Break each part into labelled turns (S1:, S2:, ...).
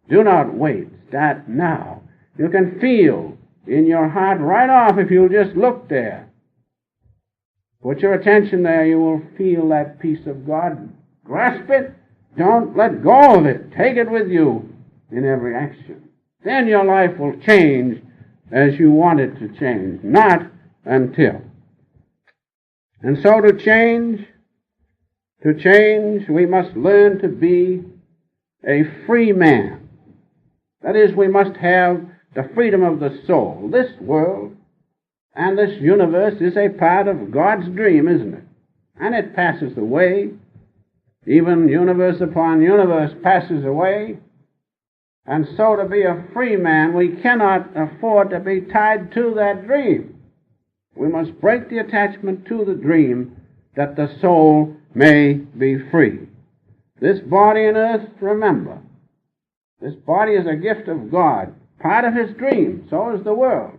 S1: Do not wait. Start now. You can feel in your heart right off if you'll just look there. Put your attention there, you will feel that peace of God. Grasp it. Don't let go of it. Take it with you in every action. Then your life will change as you want it to change, not until. And so to change, we must learn to be a free man. That is, we must have the freedom of the soul. This world and this universe is a part of God's dream, isn't it? And it passes away. Even universe upon universe passes away. And so to be a free man, we cannot afford to be tied to that dream. We must break the attachment to the dream that the soul may be free. This body on earth, remember, this body is a gift of God, part of His dream. So is the world.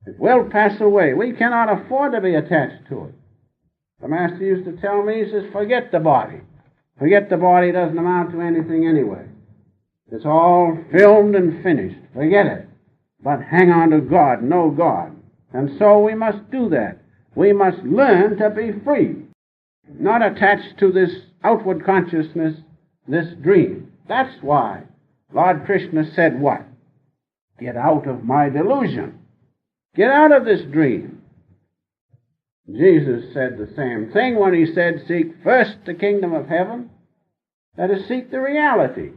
S1: It will pass away. We cannot afford to be attached to it. The Master used to tell me, he says, forget the body. Forget the body, doesn't amount to anything anyway. It's all filmed and finished. Forget it. But hang on to God, know God. And so we must do that. We must learn to be free, not attached to this outward consciousness, this dream. That's why Lord Krishna said what? Get out of my delusion. Get out of this dream. Jesus said the same thing when he said, seek first the kingdom of heaven. That is, seek the reality.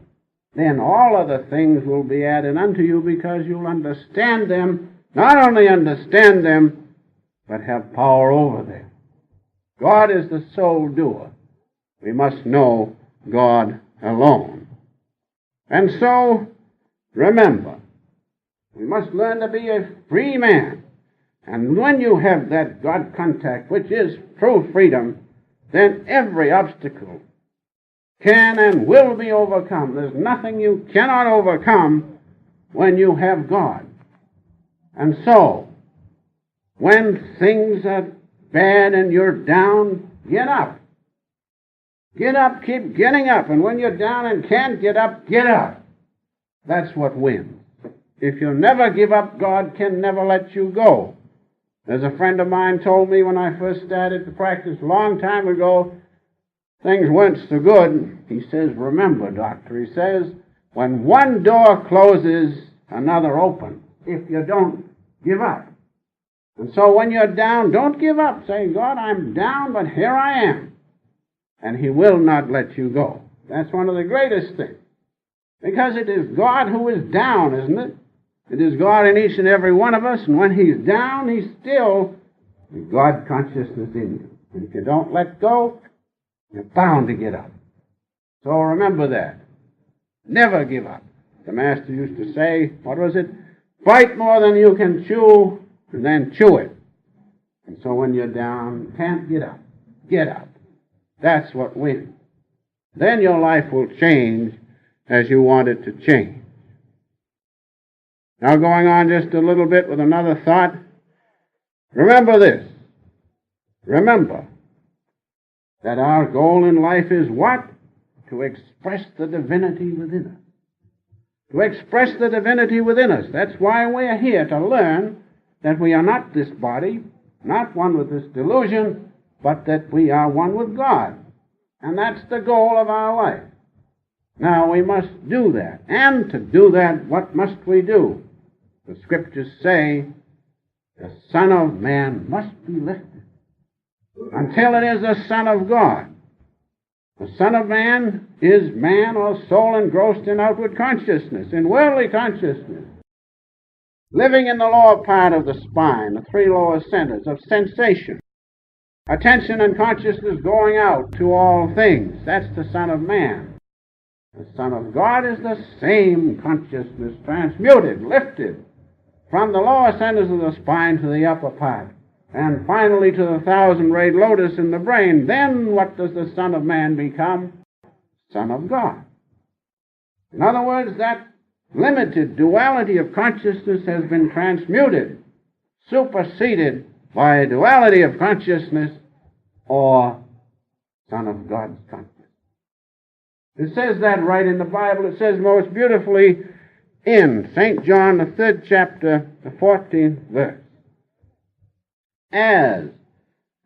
S1: Then all other things will be added unto you because you'll understand them. Not only understand them, but have power over them. God is the sole doer. We must know God alone. And so, remember, we must learn to be a free man. And when you have that God contact, which is true freedom, then every obstacle can and will be overcome. There's nothing you cannot overcome when you have God. And so, when things are bad and you're down, get up. Get up, keep getting up. And when you're down and can't get up, get up. That's what wins. If you never give up, God can never let you go. As a friend of mine told me when I first started to practice a long time ago, things weren't so good. He says, remember, doctor, he says, when one door closes, another opens. If you don't give up. And so when you're down, don't give up. Say, God, I'm down, but here I am. And He will not let you go. That's one of the greatest things. Because it is God who is down, isn't it? It is God in each and every one of us, and when He's down, He's still the God consciousness in you. And if you don't let go, you're bound to get up. So remember that. Never give up. The Master used to say, what was it? Bite more than you can chew, and then chew it. And so when you're down, can't get up. Get up. That's what wins. Then your life will change as you want it to change. Now going on just a little bit with another thought. Remember this. Remember that our goal in life is what? To express the divinity within us. To express the divinity within us. That's why we are here, to learn that we are not this body, not one with this delusion, but that we are one with God. And that's the goal of our life. Now we must do that. And to do that, what must we do? The Scriptures say, the Son of Man must be lifted until it is the Son of God. The Son of Man is man or soul engrossed in outward consciousness, in worldly consciousness, living in the lower part of the spine, the three lower centers of sensation. Attention and consciousness going out to all things. That's the Son of Man. The Son of God is the same consciousness, transmuted, lifted from the lower centers of the spine to the upper part, and finally to the thousand-rayed lotus in the brain. Then what does the Son of Man become? Son of God. In other words, that limited duality of consciousness has been transmuted, superseded by a duality of consciousness, or Son of God's consciousness. It says that right in the Bible. It says most beautifully in St. John, the 3rd chapter, the 14th verse. As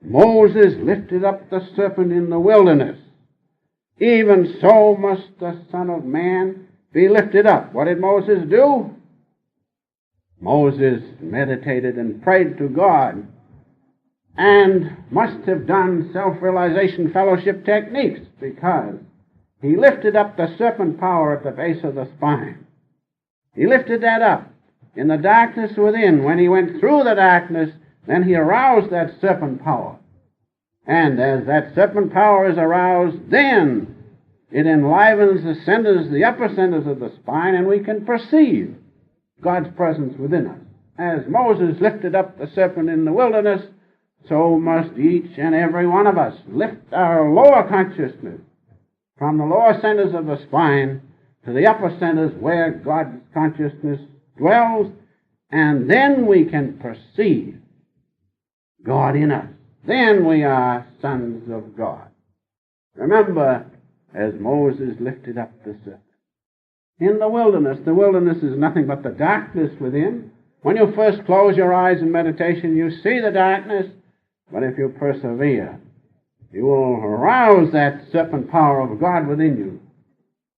S1: Moses lifted up the serpent in the wilderness, even so must the Son of Man be lifted up. What did Moses do? Moses meditated and prayed to God and must have done self-realization fellowship techniques, because he lifted up the serpent power at the base of the spine. He lifted that up in the darkness within. When he went through the darkness, then he aroused that serpent power. And as that serpent power is aroused, then it enlivens the centers, the upper centers of the spine, and we can perceive God's presence within us. As Moses lifted up the serpent in the wilderness, so must each and every one of us lift our lower consciousness from the lower centers of the spine to the upper centers where God's consciousness dwells, and then we can perceive God in us. Then we are sons of God. Remember, as Moses lifted up the serpent in the wilderness is nothing but the darkness within. When you first close your eyes in meditation, you see the darkness, but if you persevere, you will arouse that serpent power of God within you,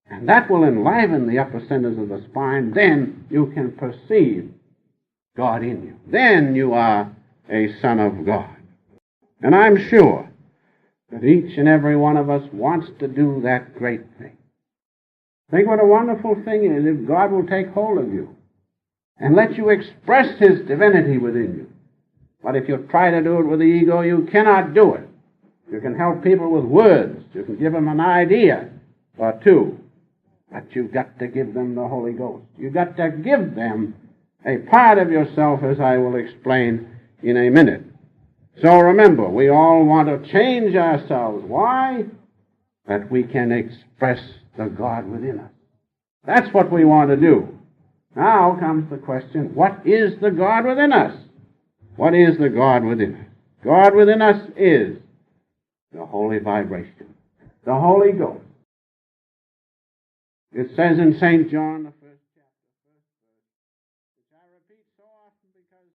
S1: and that will enliven the upper centers of the spine. Then you can perceive God in you. Then you are a son of God. And I'm sure that each and every one of us wants to do that great thing. Think what a wonderful thing it is if God will take hold of you and let you express His divinity within you. But if you try to do it with the ego, you cannot do it. You can help people with words. You can give them an idea or two. But you've got to give them the Holy Ghost. You've got to give them a part of yourself, as I will explain in a minute. So remember, we all want to change ourselves. Why? That we can express the God within us. That's what we want to do. Now comes the question, what is the God within us? What is the God within us? God within us is the holy vibration, the Holy Ghost. It says in St. John,